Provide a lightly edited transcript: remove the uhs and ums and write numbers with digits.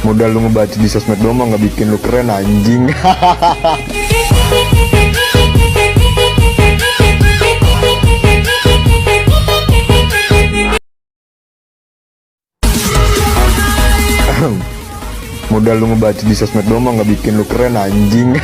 Modal lu ngebaca di sosmed doang mah nggak bikin lu keren anjing. Modal lu ngebaca di sosmed doang mah nggak bikin lu keren anjing.